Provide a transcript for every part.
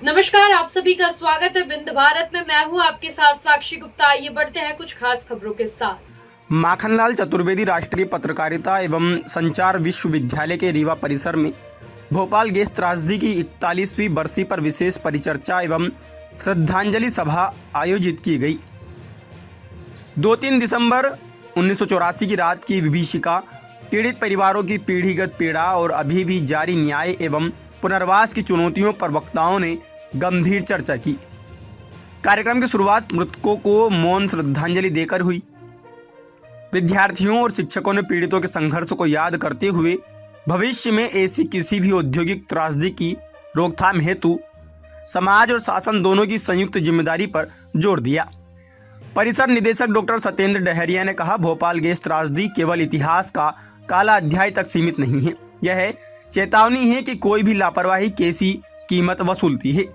नमस्कार, आप सभी का स्वागत है बिंद भारत में। मैं हूं आपके साथ साक्षी गुप्ता। आइए बढ़ते हैं कुछ खास खबरों के साथ। माखनलाल चतुर्वेदी राष्ट्रीय पत्रकारिता एवं संचार विश्वविद्यालय के रीवा परिसर में भोपाल गैस त्रासदी की 41वीं बरसी पर विशेष परिचर्चा एवं श्रद्धांजलि सभा आयोजित की गई। 2-3 दिसंबर 1984 की रात की विभीषिका, पीड़ित परिवारों की पीढ़ीगत पीड़ा और अभी भी जारी न्याय एवं पुनर्वास की चुनौतियों पर वक्ताओं ने गंभीर चर्चा की। कार्यक्रम की शुरुआत मृतकों को मौन श्रद्धांजलि देकर हुई। विद्यार्थियों और शिक्षकों ने पीड़ितों के संघर्ष को याद करते हुए भविष्य में ऐसी किसी भी औद्योगिक त्रासदी की रोकथाम हेतु समाज और शासन दोनों की संयुक्त जिम्मेदारी पर जोर दिया। परिसर निदेशक डॉक्टर सत्येंद्र डहरिया ने कहा, भोपाल गैस त्रासदी केवल इतिहास का काला अध्याय तक सीमित नहीं है, यह चेतावनी है कि कोई भी लापरवाही कैसी कीमत वसूलती है।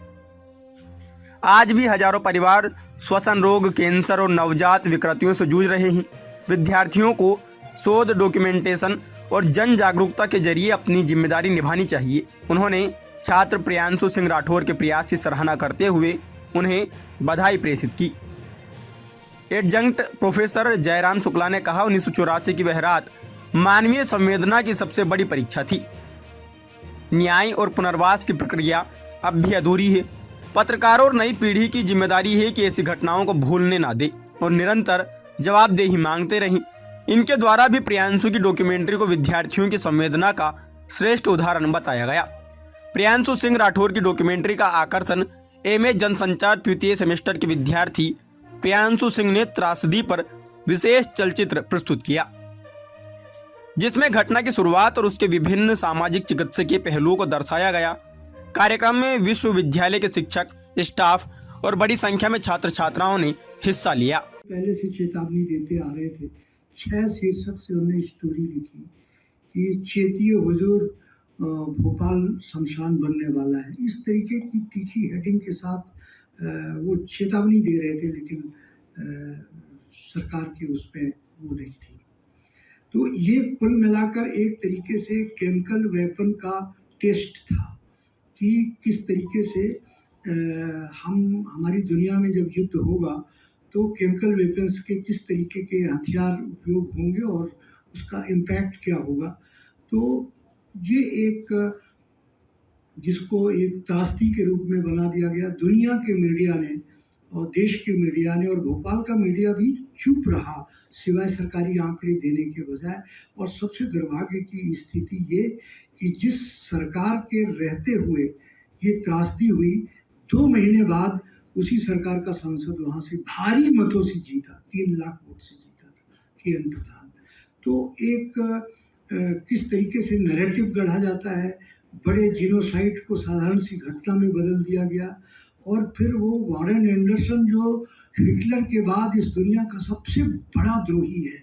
आज भी हजारों परिवार श्वसन रोग, कैंसर और नवजात विकृतियों से जूझ रहे हैं। विद्यार्थियों को शोध, डॉक्यूमेंटेशन और जन जागरूकता के जरिए अपनी जिम्मेदारी निभानी चाहिए। उन्होंने छात्र प्रियांशु सिंह राठौर के प्रयास की सराहना करते हुए उन्हें बधाई प्रेषित की। एडजंक्ट प्रोफेसर जयराम शुक्ला ने कहा, 1984 की वह रात मानवीय संवेदना की सबसे बड़ी परीक्षा थी। न्याय और पुनर्वास की प्रक्रिया अब भी अधूरी है। पत्रकारों और नई पीढ़ी की जिम्मेदारी है कि ऐसी घटनाओं को भूलने ना दे और निरंतर जवाबदेही मांगते रहें। इनके द्वारा भी प्रियांशु की डॉक्यूमेंट्री को विद्यार्थियों की संवेदना का श्रेष्ठ उदाहरण बताया गया। प्रियांशु सिंह राठौर की डॉक्यूमेंट्री का आकर्षण एमए जनसंचार तृतीय सेमेस्टर के विद्यार्थी प्रियांशु सिंह ने त्रासदी पर विशेष चलचित्र प्रस्तुत किया, जिसमें घटना की शुरुआत और उसके विभिन्न सामाजिक चिकित्सकीय पहलुओं को दर्शाया गया। कार्यक्रम में विश्वविद्यालय के शिक्षक, स्टाफ और बड़ी संख्या में छात्र छात्राओं ने हिस्सा लिया। पहले से चेतावनी देते आ रहे थे। 6 शीर्षक से उन्होंने स्टोरी लिखी कि चेतिए हुजूर, भोपाल शमशान बनने वाला है। इस तरीके की तीखी हेडिंग के साथ वो चेतावनी दे रहे थे, लेकिन सरकार की उस पर वो नहीं थी। तो ये कुल मिलाकर एक तरीके से केमिकल वेपन का टेस्ट था कि किस तरीके से हमारी दुनिया में जब युद्ध होगा तो केमिकल वेपन्स के किस तरीके के हथियार उपयोग होंगे और उसका इम्पैक्ट क्या होगा। तो ये एक जिसको एक त्रासदी के रूप में बना दिया गया। दुनिया के मीडिया ने और देश के मीडिया ने और भोपाल का मीडिया भी चुप रहा, सिवाय सरकारी आंकड़े देने के बजाय। और सबसे दुर्भाग्य की स्थिति ये कि जिस सरकार के रहते हुए ये त्रासदी हुई, 2 महीने बाद उसी सरकार का सांसद वहाँ से भारी मतों से जीता, 3 लाख वोट से जीता था केएन प्रधान। तो एक किस तरीके से नैरेटिव गढ़ा जाता है, बड़े जीनोसाइड को साधारण सी घटना में बदल दिया गया। और फिर वो वॉरेन एंडरसन जो हिटलर के बाद इस दुनिया का सबसे बड़ा द्रोही है,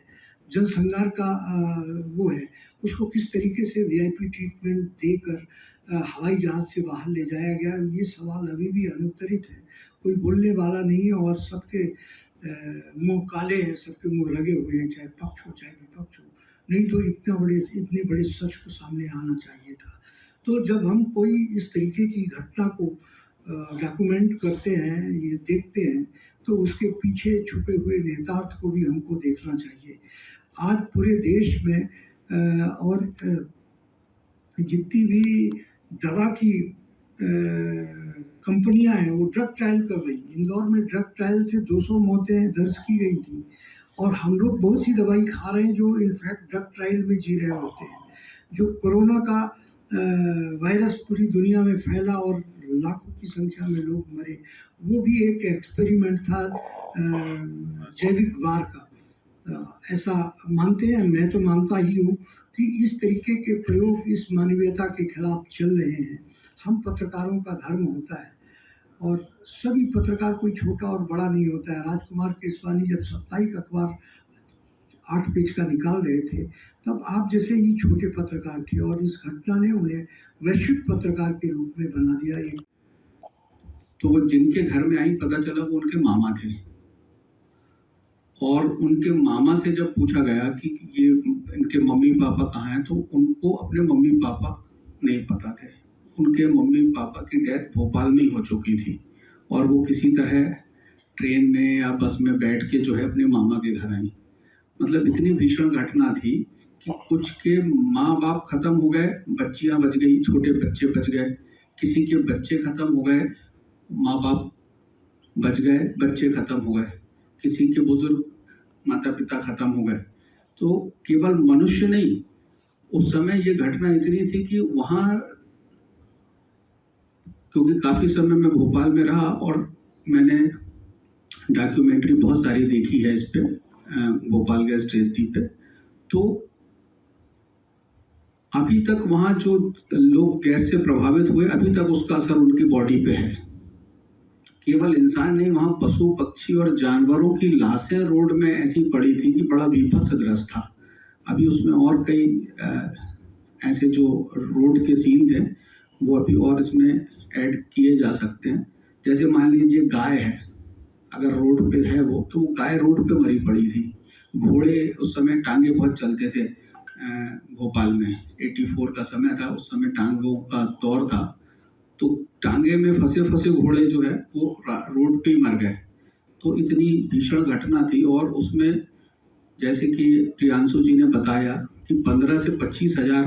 जनसंहार का वो है, उसको किस तरीके से वीआईपी ट्रीटमेंट देकर हवाई जहाज से बाहर ले जाया गया। ये सवाल अभी भी अनुत्तरित है। कोई बोलने वाला नहीं है और सबके मुंह काले हैं, सबके मुंह रगे हुए हैं, चाहे पक्ष हो चाहे विपक्ष हो। नहीं तो इतने बड़े सच को सामने आना चाहिए था। तो जब हम कोई इस तरीके की घटना को डॉक्यूमेंट करते हैं, ये देखते हैं, तो उसके पीछे छुपे हुए नेतार्थ को भी हमको देखना चाहिए। आज पूरे देश में और जितनी भी दवा की कंपनियां हैं वो ड्रग ट्रायल कर रही। इंदौर में ड्रग ट्रायल से 200 मौतें दर्ज की गई थी और हम लोग बहुत सी दवाई खा रहे हैं जो इनफैक्ट ड्रग ट्रायल में जी रहे होते हैं। जो कोरोना का वायरस पूरी दुनिया में फैला और लाखों की संख्या में लोग मरे, वो भी एक एक्सपेरिमेंट था जैविक वार का। ऐसा मानते हैं, मैं तो मानता ही हूँ कि इस तरीके के प्रयोग इस मानवीयता के खिलाफ चल रहे हैं। हम पत्रकारों का धर्म होता है और सभी पत्रकार कोई छोटा और बड़ा नहीं होता है। राजकुमार केसवानी जब साप्ताहिक अखबार 8 पेज का निकाल रहे थे, तब आप जैसे ही छोटे पत्रकार थे और इस घटना ने उन्हें वैश्विक पत्रकार के रूप में बना दिया। तो वो जिनके घर में आई, पता चला वो उनके मामा थे और उनके मामा से जब पूछा गया कि ये इनके मम्मी पापा कहाँ हैं, तो उनको अपने मम्मी पापा नहीं पता थे। उनके मम्मी पापा की डेथ भोपाल में ही हो चुकी थी और वो किसी तरह ट्रेन में या बस में बैठ के जो है अपने मामा के घर आई। मतलब इतनी भीषण घटना थी कि कुछ के माँ बाप खत्म हो गए, बच्चियां बच गई, छोटे बच्चे बच गए, किसी के बच्चे खत्म हो गए, माँ बाप बच गए, बच्चे खत्म हो गए, किसी के बुजुर्ग माता पिता खत्म हो गए। तो केवल मनुष्य नहीं, उस समय ये घटना इतनी थी कि वहाँ, क्योंकि काफ़ी समय मैं भोपाल में रहा और मैंने डॉक्यूमेंट्री बहुत सारी देखी है इस पे, भोपाल गैस ट्रेजेडी पे, तो अभी तक वहाँ जो लोग गैस से प्रभावित हुए, अभी तक उसका असर उनकी बॉडी पे है। केवल इंसान नहीं, वहाँ पशु पक्षी और जानवरों की लाशें रोड में ऐसी पड़ी थी कि बड़ा बीभत्स दृश्य था। अभी उसमें और कई ऐसे जो रोड के सीन थे वो अभी और इसमें ऐड किए जा सकते हैं। जैसे मान लीजिए गाय है, अगर रोड पे है वो, तो वो गाय रोड पे मरी पड़ी थी। घोड़े, उस समय टांगे बहुत चलते थे भोपाल में, 84 का समय था, उस समय टांगों का दौर था, तो टांगे में फंसे फंसे घोड़े जो है वो रोड पे ही मर गए। तो इतनी भीषण घटना थी और उसमें जैसे कि प्रियांशु जी ने बताया कि 15 से 25 हज़ार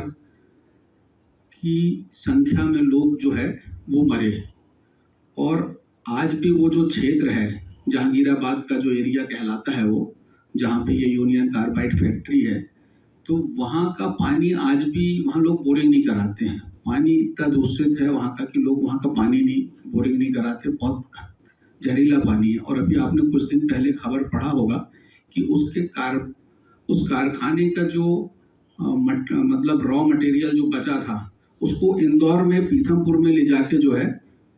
की संख्या में लोग जो है वो मरे। और आज भी वो जो क्षेत्र है, जहांगीराबाद का जो एरिया कहलाता है, वो जहाँ पे ये यूनियन कार्बाइड फैक्ट्री है, तो वहाँ का पानी आज भी, वहाँ लोग बोरिंग नहीं कराते हैं। पानी इतना दूषित है वहाँ का कि लोग वहाँ का पानी नहीं, बोरिंग नहीं कराते, बहुत जहरीला पानी है। और अभी आपने कुछ दिन पहले खबर पढ़ा होगा कि उस कारखाने का जो मतलब रॉ मटेरियल जो बचा था, उसको इंदौर में पीथमपुर में ले जाके जो है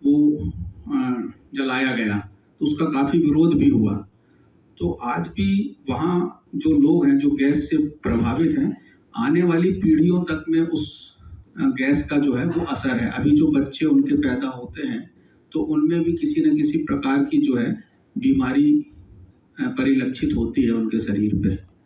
वो जलाया गया, तो उसका काफ़ी विरोध भी हुआ। तो आज भी वहाँ जो लोग हैं जो गैस से प्रभावित हैं, आने वाली पीढ़ियों तक में उस गैस का जो है वो असर है। अभी जो बच्चे उनके पैदा होते हैं तो उनमें भी किसी न किसी प्रकार की जो है बीमारी परिलक्षित होती है उनके शरीर पे।